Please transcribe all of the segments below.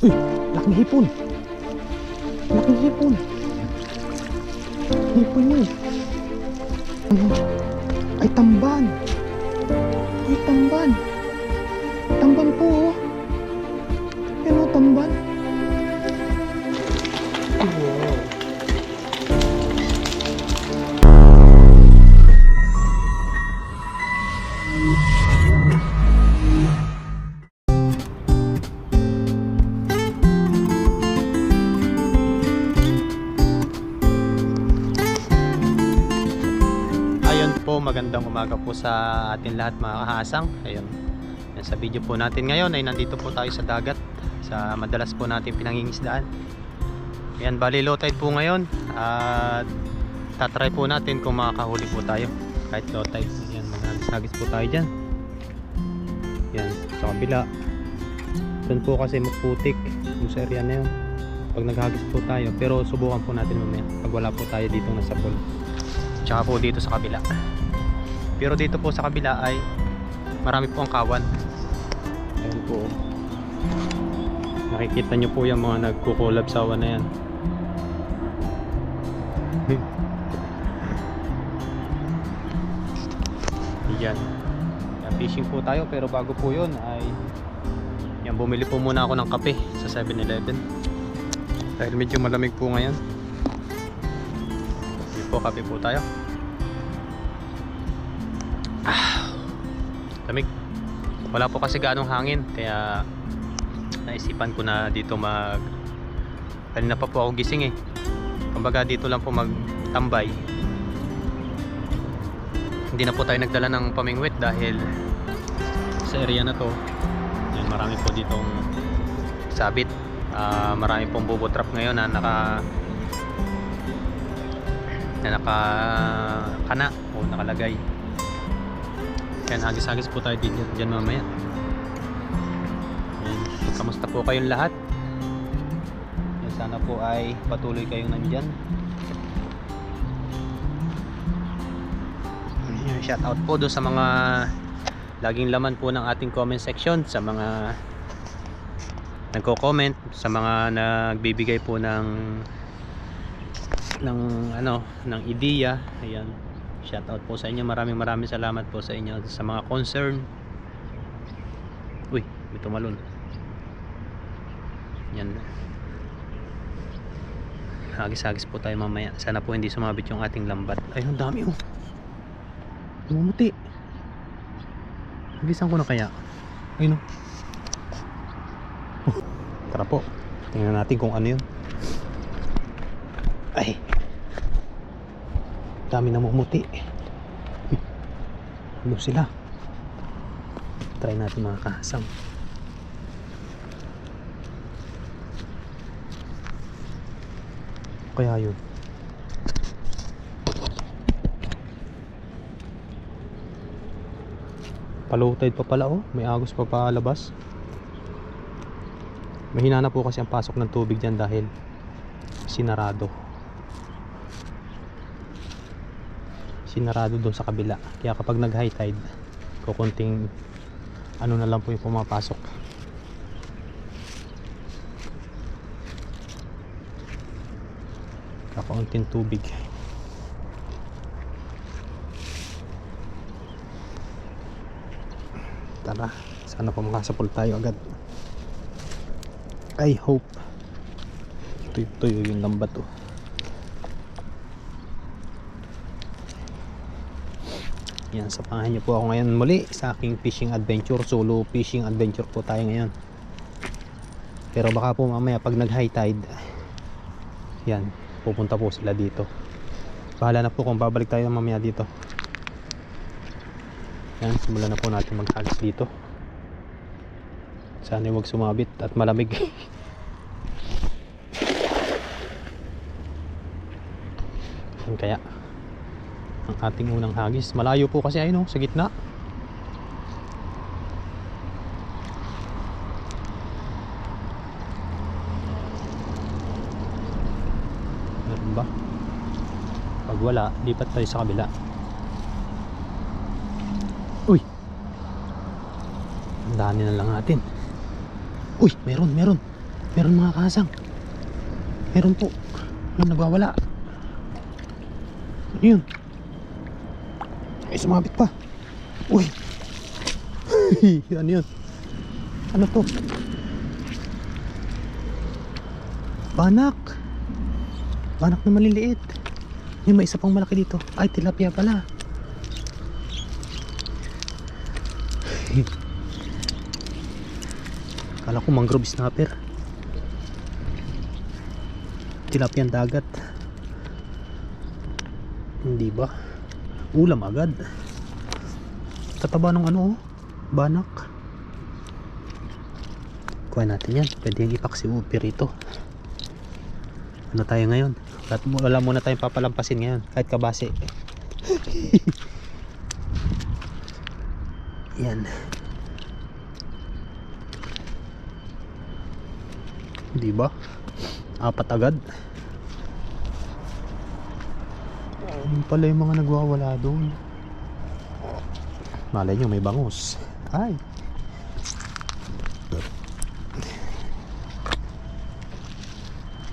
Uy, laking hipon. Laking hipon. Hipon yun. Ano? Ay, tamban. Uy, tamban. Tamban po, oh. Yan, oh, tamban. Wow. Magandang umaga po sa atin lahat mga kahasang. Ayun, sa video po natin ngayon ay nandito po tayo sa dagat, sa madalas po natin pinangingisdaan. Ayan, bali low tide po ngayon at tatry po natin kung makakahuli po tayo kahit low tide. Ayan, maghagis po tayo dyan. Ayan, sa kabila doon po kasi maputik yung sa area na yun pag naghagis po tayo, pero subukan po natin mamaya pag wala po tayo dito nasa pool, tsaka po dito sa kabila. Pero dito po sa kabila ay marami po ang kawan. Ayan po, nakikita nyo po yung mga nagkukulab sa awan na yan. Yan, fishing po tayo, pero bago po yun ay yan, bumili po muna ako ng kape sa 7-Eleven dahil medyo malamig po ngayon. Yan po, kape po tayo. Lamig. Wala po kasi ganong hangin, kaya naisipan ko na dito kanina pa po ako gising eh. Kumbaga dito lang po magtambay. Hindi na po tayo nagdala ng pamingwit dahil sa area na to, yan, marami po ditong sabit. Marami pong bobo trap ngayon na nakakana o nakalagay. Yan, hagis-hagis po tayo dyan mamaya. Yan. Kamusta po kayong lahat? Yan, sana po ay patuloy kayong nandyan. Yan, shout out po doon sa mga laging laman po ng ating comment section, sa mga nagko-comment, sa mga nagbibigay po ng ideya. Ayan, shout out po sa inyo. Maraming salamat po sa inyo, sa mga concern. Uy, may tumalon. Yan, hagis-hagis po tayo mamaya. Sana po hindi sumabit yung ating lambat. Ay, ang dami oh, lumumuti. Hagisan ko na kaya. Ay no, tara po, tingnan natin kung ano yun. Ay, dami namumuti. Ano sila? Try natin mga kahasang. Kaya yun. Low tide pa pala oh, may agos pa palabas. Mahina na po kasi ang pasok ng tubig dyan dahil sinarado doon sa kabila. Kaya kapag nag high tide, kukunting ano na lang po yung pumapasok. Kakaunting tubig. Tara, sana po makasapol tayo agad. I hope. Tuyo yung lambat oh. Yan, samahan niyo po ako ngayon muli sa aking fishing adventure. Solo fishing adventure po tayo ngayon. Pero baka po mamaya pag nag high tide, yan, pupunta po sila dito. Bahala na po kung babalik tayo mamaya dito. Yan, simulan na po natin maghagis dito. Sana huwag sumabit at malamig. Yan kaya ang ating unang hagis. Malayo po kasi ayun oh, sa gitna. Meron ba? Pag wala, lipat tayo sa kabila. Uy, ang dami na lang natin. Uy, meron. Meron mga kasang. Meron po. Yung nagwawala. Ano yun? Ay, sumabit pa. Uy. Ano yun? Ano to? Banak. Banak na maliliit. Yung may isa pang malaki dito. Ay, tilapia pala. Kala ko mangrove snapper. Tilapiang dagat. Hindi ba? Ulam agad. Tataba ng ano, banak. Kuha natin yan. Pwede yung ipaksi upi rito. Ano tayo ngayon? Wala muna tayong papalampasin ngayon. Kahit kabase. Yan. Di ba? Apat agad. Ayun pala yung mga nagwawala doon. Malay nyo may bangus. Ay.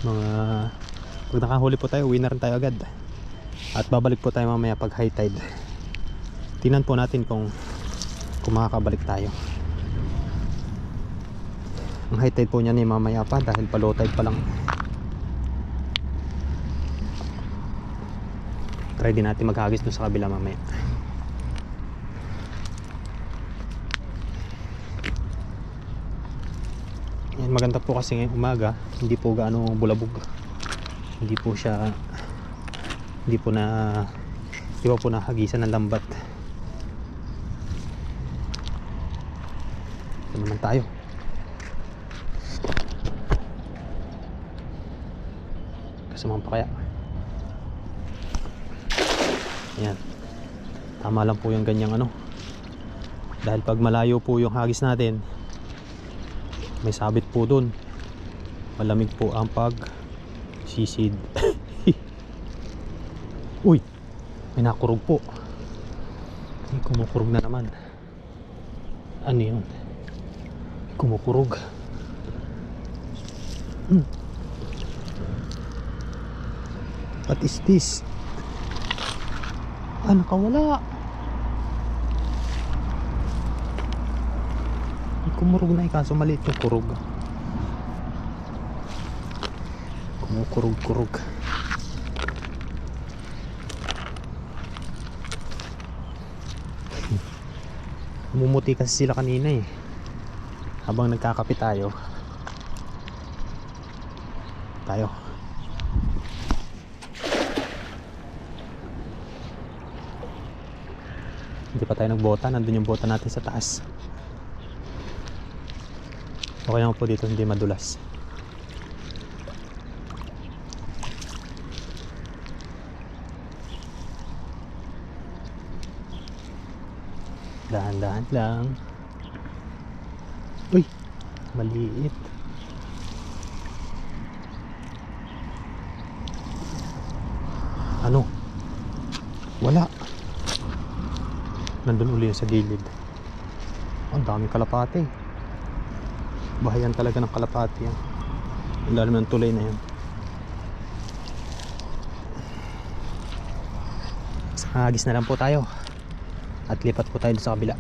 Mga pag nakahuli po tayo, uwi na rin tayo agad. At babalik po tayo mamaya pag high tide. Tingnan po natin kung makakabalik tayo. Ang high tide po niyan ay mamaya pa dahil pa low tide pa lang. Try din natin maghagis doon sa kabila mamaya. Yan, maganda po kasi ngayong umaga, hindi po gaano bulabog. Hindi po siya, hindi pa po nahagisan ng lambat. Ito naman tayo. Kasamahan pa kaya? Ayan. Tama lang po yung ganyang ano. Dahil pag malayo po yung hagis natin, may sabit po dun. Malamig po ang pag sisid. Uy, may nakurog po. May kumukurog na naman. Ano yun? May kumukurog. What is this? Ah, nakawala. May kumurog na kaso maliit yung kurog. Kumukurog-kurog. Mumuti kasi sila kanina eh. Habang nagkakape tayo. Hindi pa tayo nagbota. Nandun yung bota natin sa taas. Okay naman po dito, hindi madulas. Dahan-dahan lang. Uy, maliit. Ano? Wala. Nandun uli sa gilid. Ang daming kalapate. Bahayan talaga ng kalapate yan. Ang lalim ng tulay na yan. Sa hagis na lang po tayo. At lipat po tayo sa kabila.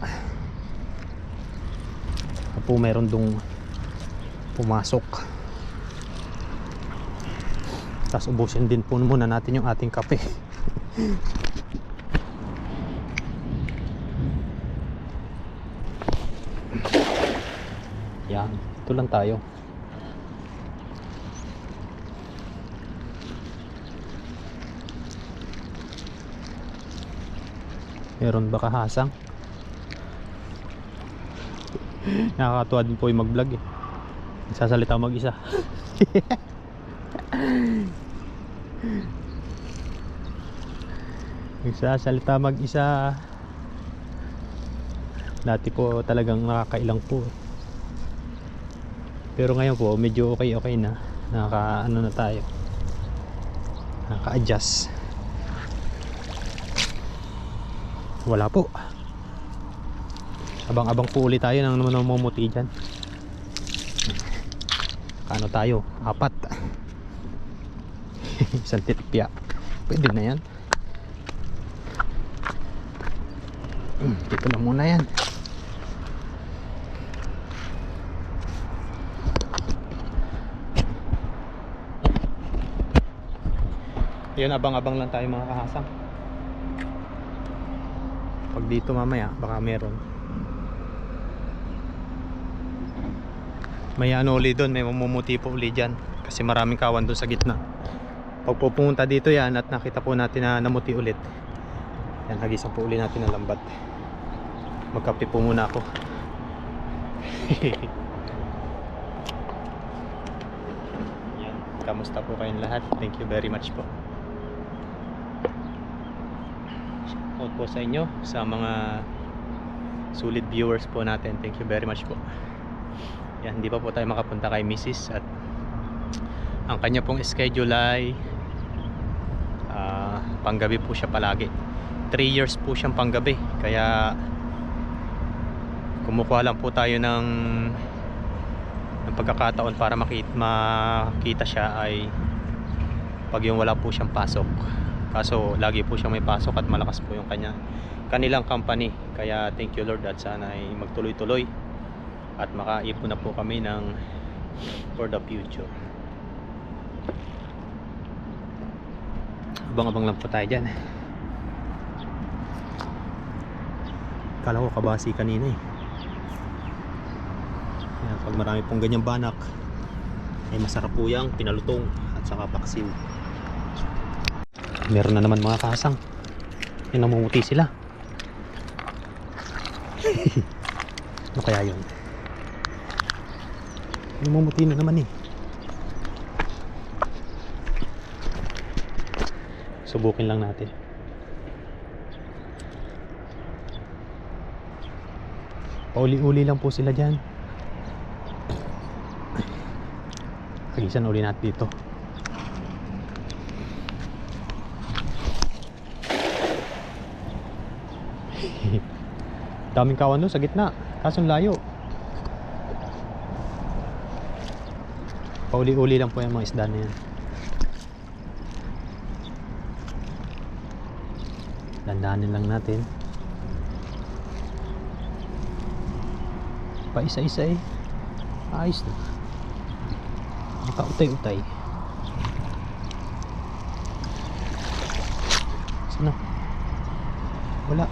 Po meron dong pumasok. Tapos ubusin din po muna natin yung ating kape. Yan, ito lang tayo. Meron ba kahasang? Nakakatuwa din po yung mag-vlog eh. Nagsasalita mag-isa. Nagsasalita mag-isa. Dati po talagang nakakailang po. Pero ngayon po medyo okay na. Nakaka-ano na tayo. Nakaka-adjust. Wala po. Abang-abang po ulit tayo nang namumuti dyan. Nakaano tayo, 4. Isang tilapia. Pwede na yan. Dito na muna yan. Yun, abang-abang lang tayo mga kahasang. Pag dito mamaya baka meron. May ano uli doon, may mamumuti po uli dyan kasi maraming kawan doon sa gitna. Pag pupunta dito yan at nakita po natin na namuti ulit, yan, hagisan po uli natin ng lambat. Magkape po muna ako. Yan, kamusta po kayong lahat? Thank you very much po. Shoutout po sa inyo, sa mga solid viewers po natin. Thank you very much po. Yan, hindi pa po tayo makapunta kay Mrs. At ang kanya pong schedule ay panggabi po siya palagi. 3 years po siyang panggabi, kaya kumukuha lang po tayo ng pagkakataon para makita siya ay pag yung wala po siyang pasok. Kaso lagi po siyang may pasok at malakas po yung kanilang company. Kaya thank you Lord at sana ay magtuloy-tuloy at makaipon na po kami ng for the future. Abang-abang lang po tayo dyan. Kala ko kabasi kanina eh. Yan, pag marami pong ganyang banak ay masarap po yung pinalutong at saka paksiw. Meron na naman mga kasang. Yan, namumuti sila. Ano kaya yun? Namumuti na naman eh. Subukin lang natin. Pauli-uli lang po sila dyan. Hagisan uli natin dito. Daming kawan doon sa gitna. Kasong layo. Pauli-uli lang po yung mga isda na yan. Dandanin lang natin. Pa isa-isa eh. Ayos na. Nakautay-utay. Sana? Wala.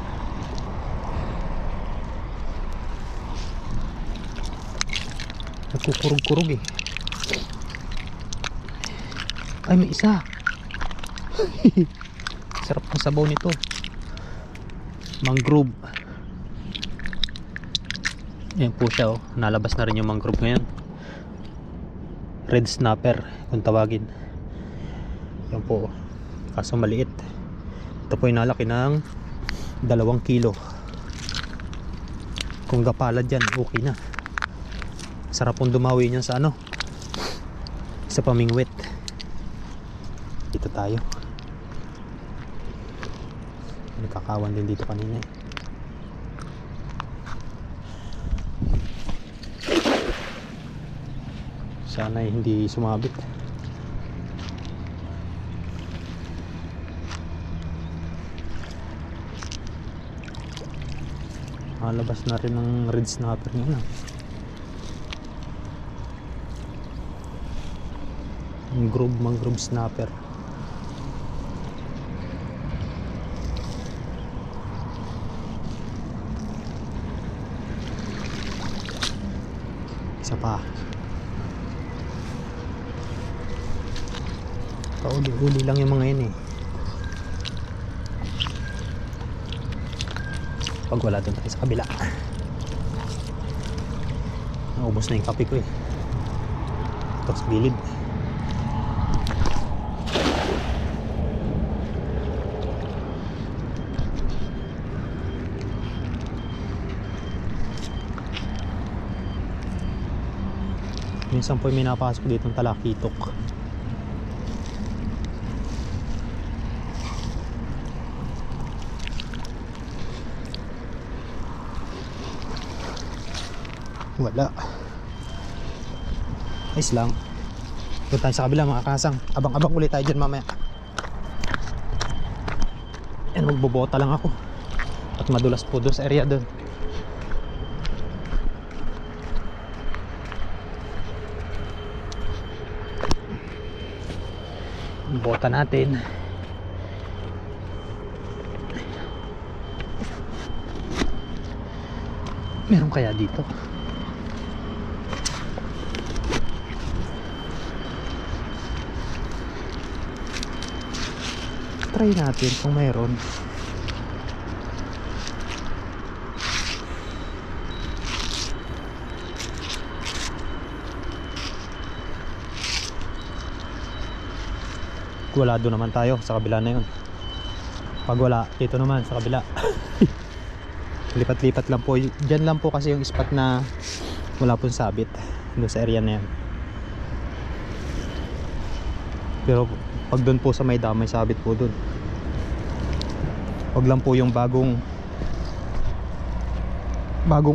Nagkukurog-kurog eh. Ay, may isa. Sarap ng sabaw nito. Mangrove. Ayan po siya oh. Nalabas na rin yung mangrove ngayon. Red snapper kung tawagin. Yan po. Kaso maliit. Ito po yung nalaki ng 2 kilo. Kung gapalad yan, okay na. Sarap pong dumawi niyan sa ano, sa pamingwit. Dito tayo. Nagkakawan din dito kanina eh. Sana hindi sumabit. Malabas na rin ng red snapper niya na. Mangrove snapper. Isa pa. Pauli-uli lang yung mga yun eh. Pag wala doon tayo sa kabila. Naubos na yung kape ko eh. Ito sa gilid. Minsan po may napasok dito ng talakitok. Wala. Ayos lang. Doon tayo sa kabila mga kasang. Abang-abang ulit tayo dyan mamaya. Yan, magbobota lang ako. At madulas po doon sa area doon. Bota natin. Meron kaya dito? Try natin kung mayroon. Wala, doon naman tayo sa kabila na yun. Pag wala, dito naman sa kabila. Lipat-lipat lang po. Diyan lang po kasi yung spot na wala pong sabit doon sa area na yan. Pero pag doon po sa may dam, may sabit po doon. Wag lang po yung bagong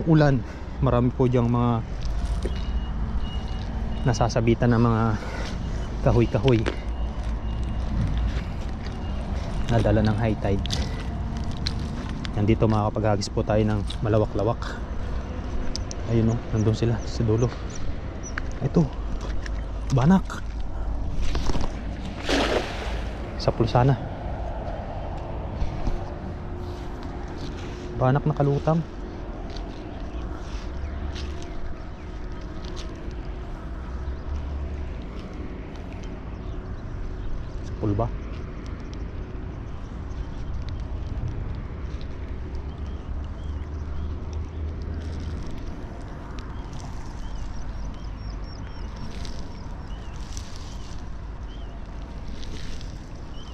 ulan. Marami po diyang mga nasasabitan ng mga kahoy-kahoy nadala ng high tide. Nandito makakapaghagis po tayo ng malawak-lawak. Ayun o, nandun sila sa dulo. Ito, banak sa pulsana. Banak na kalutang. Sa pulba.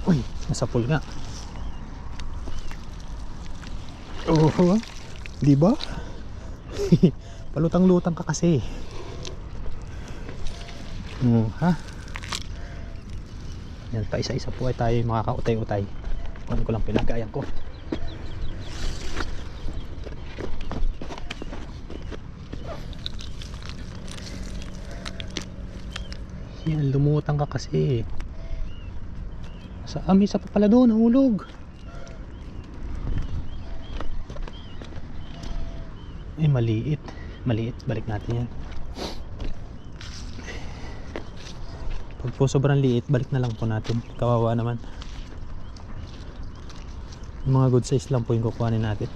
Uy, nasa pool nga. Oh, di ba? Palutang-lutang ka kasi. Ha? Yan pa, isa-isa po ay tayo makakautay-utay. Kunin ko lang pinagayan ko. Yan, lumutang ka kasi. Sa isa pa pala doon, nahulog. Ay, maliit. Balik natin yan. Pag po sobrang liit, balik na lang po natin. Kawawa naman. Yung mga good size lang po yung kukuhanin natin.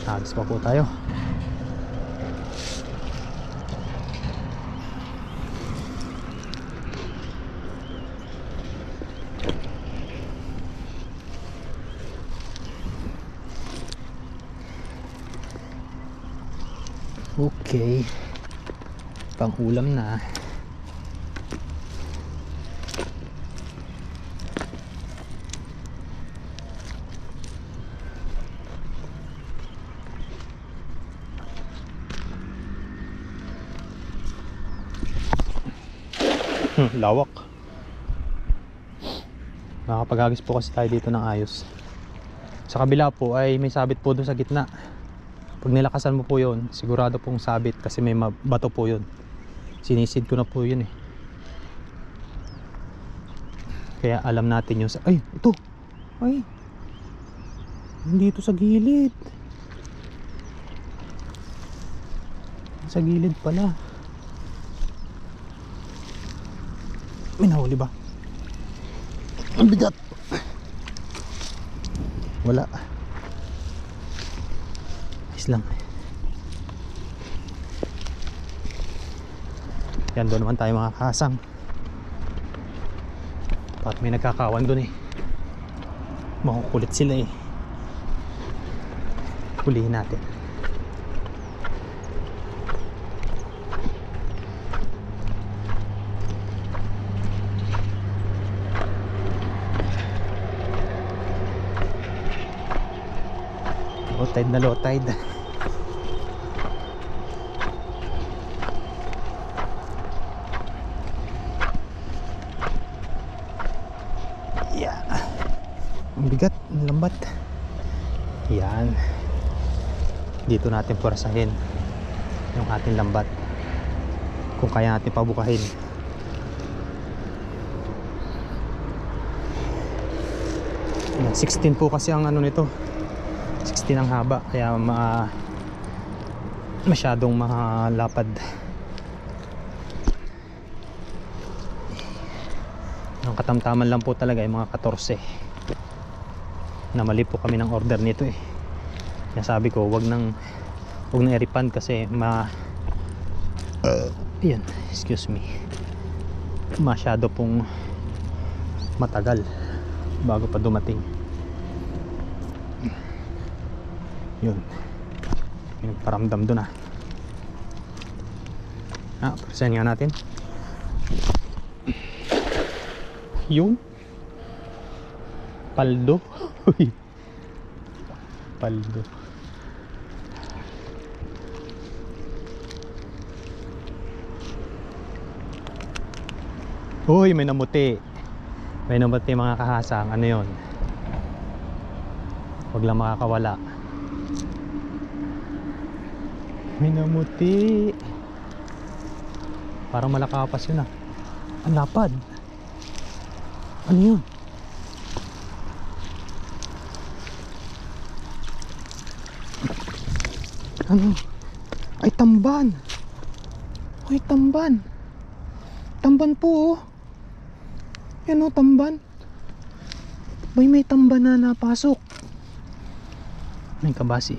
Hagis pa po tayo. Okay, pang ulam na. Lawak. Makapaghagis po kasi tayo dito ng ayos. Sa kabila po ay may sabit po doon sa gitna. Pag nilakasan mo po yun, sigurado pong sabit kasi may bato po yun. Sinisid ko na po yun eh. Kaya alam natin yung ay, ito. Ay, dito sa gilid. Sa gilid pala. May nahuli ba? Ang bigat. Wala. Lang. Yan, doon naman tayo mga kasang. Pat may nagkakawan doon eh. Makukulit sila eh. Hulihin natin. Low tide na low tide. Ang bigat, ang lambat. Yan. Yan. Dito natin pwersahin yung ating lambat. Kung kaya natin pabukahin. Yan, 16 po kasi ang ano nito. 16 ang haba. Kaya masyadong malapad. Ang katamtaman lang po talaga ay mga 14. Namali po kami ng order nito eh. Kaya sabi ko wag nang i-refund kasi yan, excuse me, masyado pong matagal bago pa dumating. Yun, yung paramdam dun persen nga natin. Yun, paldo. Paldo. Uy, may namuti. May namuti mga kahasang. Ano yun? Huwag lang makakawala. May namuti. Parang malakapas yun Ang lapad. Ano yun? Ano? Ay, tamban. Ay, tamban. Tamban po Yan tamban. May tamban na napasok. May kabasi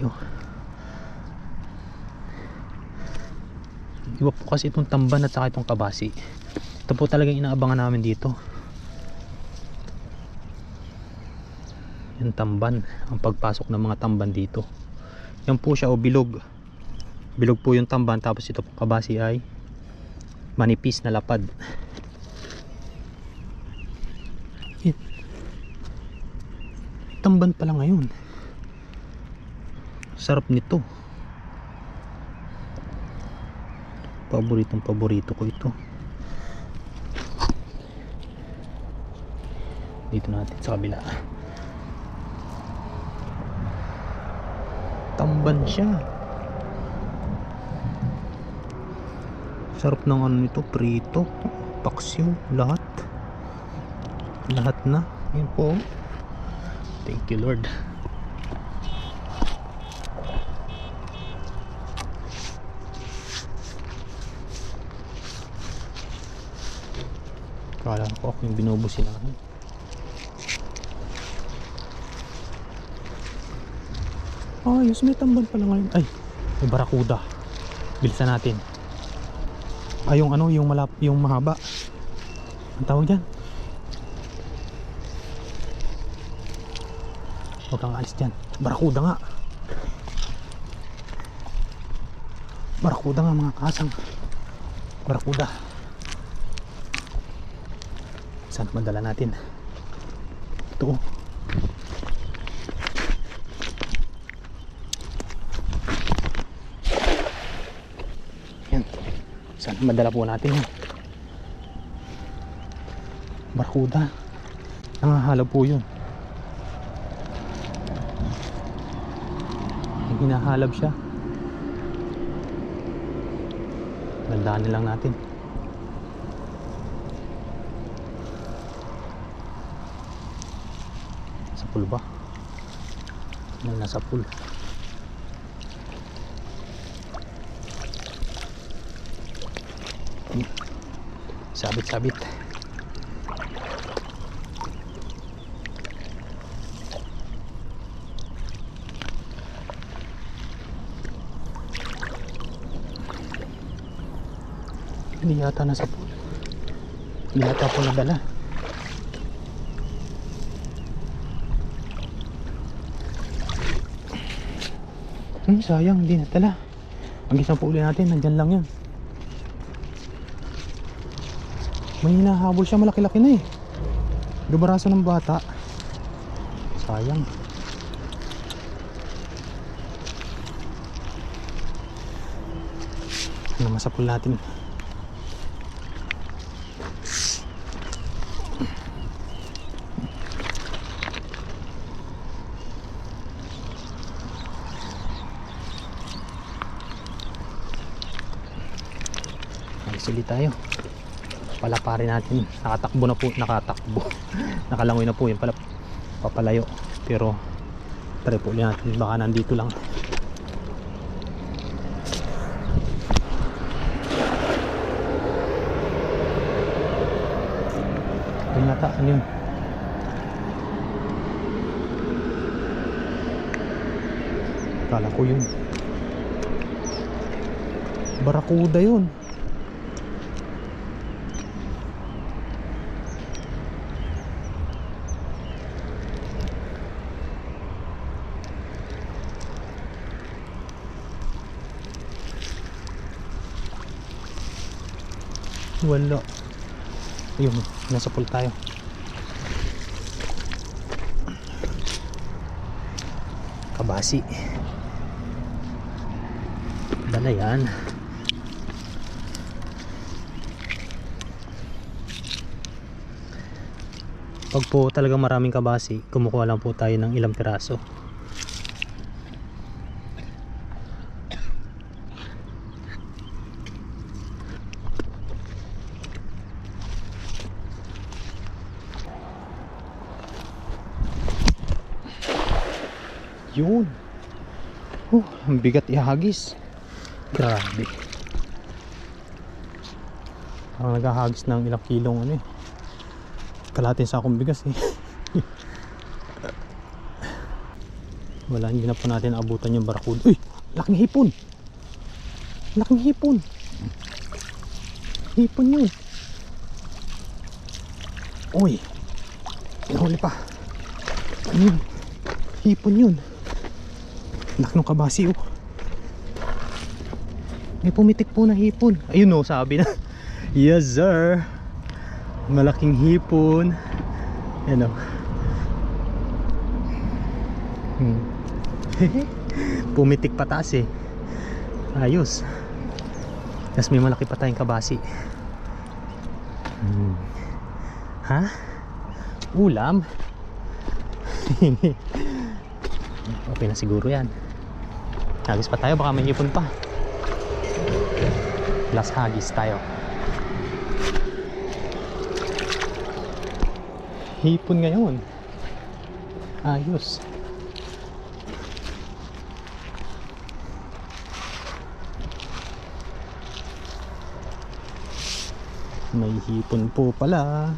Iba po kasi itong tamban at saka itong kabasi. Ito po talagang inaabangan namin dito. Yung tamban, ang pagpasok ng mga tamban dito. Yan po siya bilog. Bilog po yung tamban, tapos ito po kabasi ay manipis na lapad. Tamban pala ngayon. Sarap nito. Paborito ko ito. Dito natin sa kabila. Tamban siya. Sarap ng ano nito, prito, paksiw, lahat na. Yan po. Thank you Lord. Kala ko ako yung binubusin natin. Ayos, may tamban pala ngayon. Ay, may barakuda. Bilisan natin. Yung yung mahaba. Ang tawag dyan? Huwag kang alis dyan. Barakuda nga. Barakuda nga mga kasang. Barakuda. Saan madala natin? Ito Yan. Saan madala po natin barakuda. Nangahalap po yun. Hinahalab siya. Gandaanin lang natin. Sa pool ba? Nasa pool. Sabit-sabit. Hindi yata nasa pool. Hindi yata po nadala. Sayang, hindi nadala. Ang isang po uli natin, nandyan lang yun. May hinahabol siya, malaki-laki na Gabaraso ng bata. Sayang. Ano masapul natin? sili tayo. Palaparin natin. Nakatakbo na po. Nakalangoy na po yun pala. Papalayo. Pero try po ulit natin. Baka nandito lang. Ito yata. Ano yun? Kala ko yun. Barakuda yun. Wala. Ayun, nasa pool tayo. Kabasi. Dala yan. Pag po talagang maraming kabasi, kumukuha lang po tayo ng ilang piraso. Yun. Ang bigat ihagis. Grabe. Parang naghahagis ng ilang kilong ano eh. Kalahating sakong bigas eh. Wala, hindi na po natin abutan yung barakuda. Uy! Laking hipon! Laking hipon! Hipon yun! Uy! Pinahuli pa! Ano yun? Hipon yun! Laki ng kabasi oh! May pumitik po na hipon. Ayun oh, sabi na. Yes sir! Malaking hipon. Yan o. Pumitik pataas eh. Ayos. Tapos may malaki pa tayong kabasi. Ha? Ulam? Okay na siguro yan. Hagis pa tayo, baka may hipon pa. Last hagis tayo. Hipon ngayon. Ayos. May hipon po pala.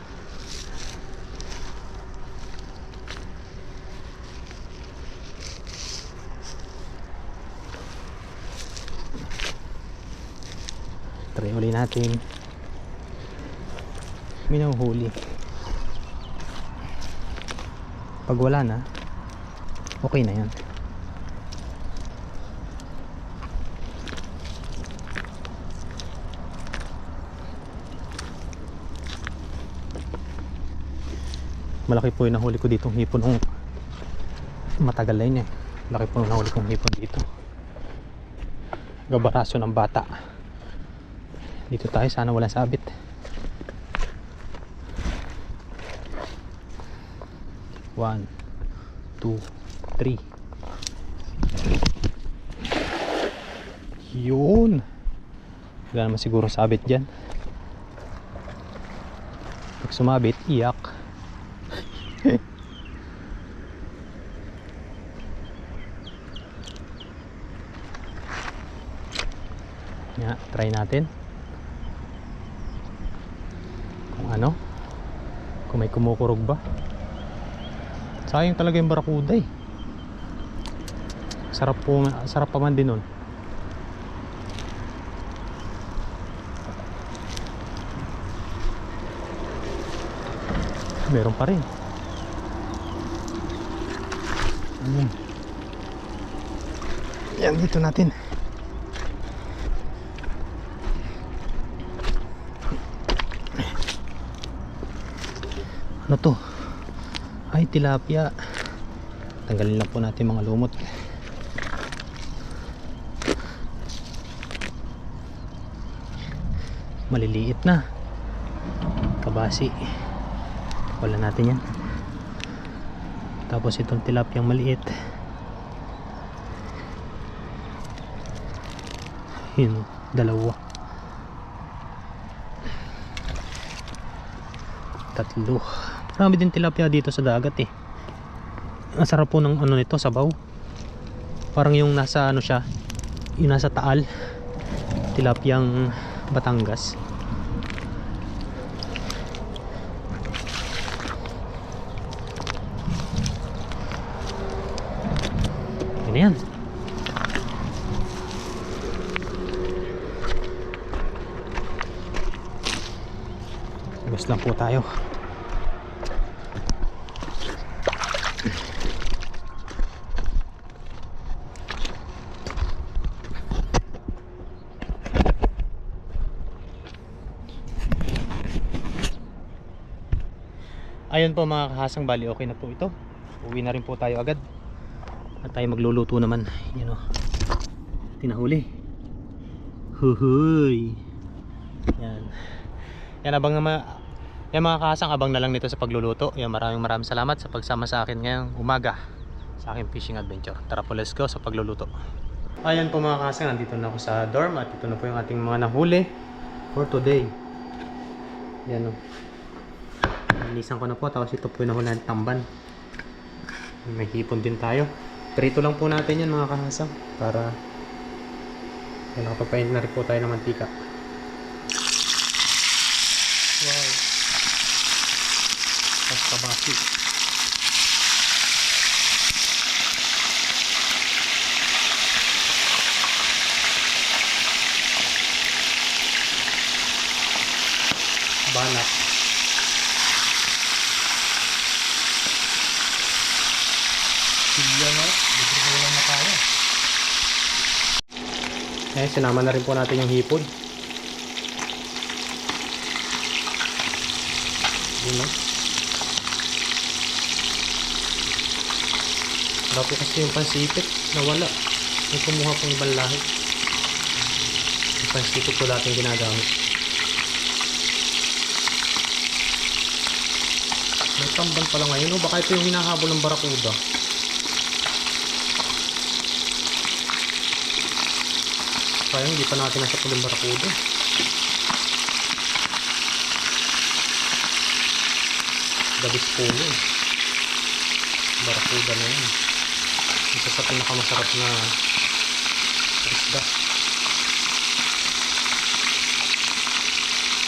Try uli natin. May nahuhuli. Pag wala na, okay na yan. Malaki po yung nahuli ko ditong hipon nung matagal na yun eh. Malaki po yung nahuli kong hipon dito. Gabaraso ng bata. Dito tayo, sana walang sabit. One, two, three. Yun. Wala naman siguro sabit dyan. Pag sumabit, iyak. Nga, try natin. Kung ano, kung may kumukurog ba. Sayang talaga yung barakuda eh. Sarap pa man din nun. Meron pa rin. Ayan. Yan, dito natin. Ano to? Ay, tilapia. Tanggalin lang po natin mga lumot. Maliliit na kabasi. Wala natin yan. Tapos itong tilapiyang maliit. Yun, dalawa. tatlo. Marami din tilapia dito sa dagat eh. Ang sarap po ng ano nito, sabaw. Parang yung nasa ano siya, yung nasa Taal, tilapiyang Batangas. Yan na yan. Gas lang po tayo. Ayun po mga kahasang, bali okay na po ito. Uwi na rin po tayo agad. At tayo magluluto naman. Yan o. Tinahuli. Huhuy. Yan. Yan abang naman. Yan mga kahasang, abang na lang nito sa pagluluto. Yan, maraming salamat sa pagsama sa akin ngayong umaga sa aking fishing adventure. Tara po, let's go sa pagluluto. Ayan po mga kahasang, nandito na ako sa dorm. At ito na po yung ating mga nahuli for today. Yan o. Nilisan ko na po, tapos ito po yung nahuli ng tamban. May hipon din tayo. Prito lang po natin yan mga kahasang, para nakapagpainit na rin po tayo ng mantika. Wow, tas kabasi. Banak. Yan o, bigyan lang na tayo. Sinama na rin po natin yung hipon. Yun o. Wala po kasi yung pansipit, nawala. May kumuha pong ibang lahi. Yung pansipit po natin ginagamit. May tamban pala ngayon o, baka ito yung hinahabol ng barakuda. Sayang, hindi pa natin nasa pulang barakuda. Gabis pulo eh. Barakuda na yan. Isa sa pinakamasarap na isda.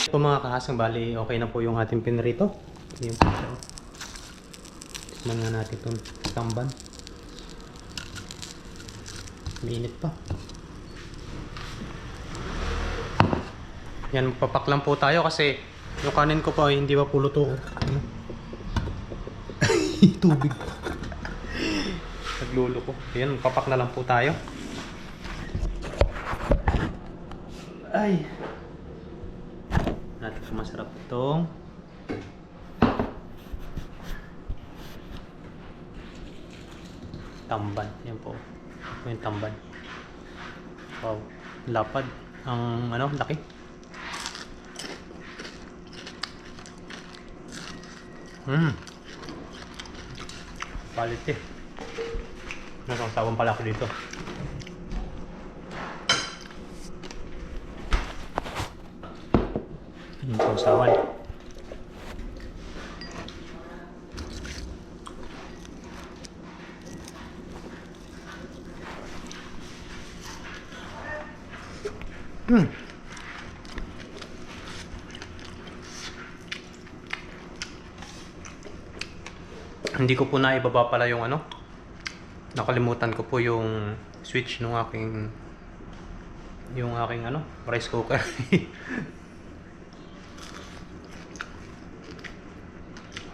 Ito mga kahasang, bali okay na po yung ating pinrito. Yung pizza. Tikman nga natin itong tamban. Mainit pa. Yan, magpapak lang po tayo kasi yung kanin ko pa hindi pa po luto. Tubig. Naglulo ko. Yan, magpapak na lang po tayo. Ay. Natin kung masarap itong tamban. Yan po. Ito yung tamban. Wow. Lapad. Ang ano, laki. Quality. Nasasawang pala ako dito. Yung pangsawan. Hindi ko po naibaba pala yung ano. Nakalimutan ko po yung switch ng aking ano, rice cooker.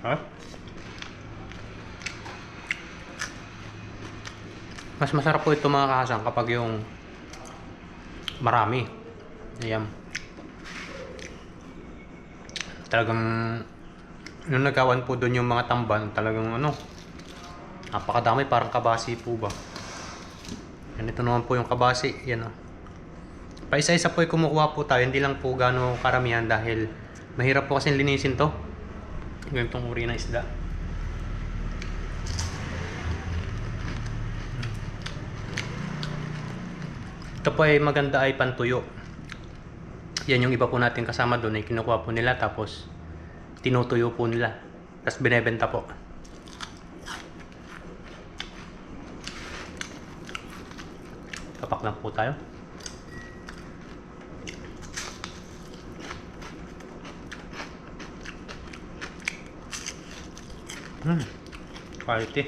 Ha? Mas masarap po ito mga kahasang kapag yung marami. Ayan. Talagang nung nagawan po doon yung mga tamban, talagang ano, napakadami, parang kabasi po ba. Yan, ito naman po yung kabasi. Yan o. Paisa-isa po yung kumukuha po tayo, hindi lang po gano'ng karamihan dahil mahirap po kasi linisin to. Ganitong uri ng isda. Ito po ay maganda ay pantuyo. Yan yung iba po natin kasama doon ay kinukuha po nila, tapos tinutuyo po nila. Tapos binebenta po. Kapak lang po tayo. Quality.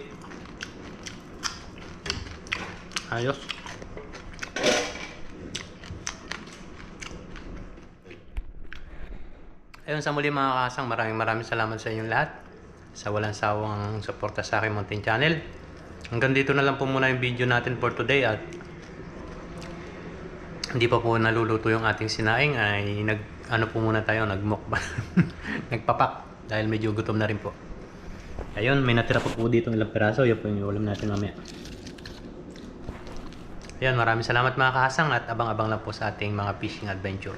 Ayos. Ayun, sa muli mga kasang, maraming salamat sa inyong lahat sa walang sawang suporta sa aking munting channel. Hanggang dito na lang po muna yung video natin for today, at hindi pa po naluluto yung ating sinaing, ay nagmukbang nagpapak dahil medyo gutom na rin po. Ayun, may natira po dito ilang piraso. Yan po yung ulam natin mamaya. Ayun, maraming salamat mga kasang, at abang-abang lang po sa ating mga fishing adventure.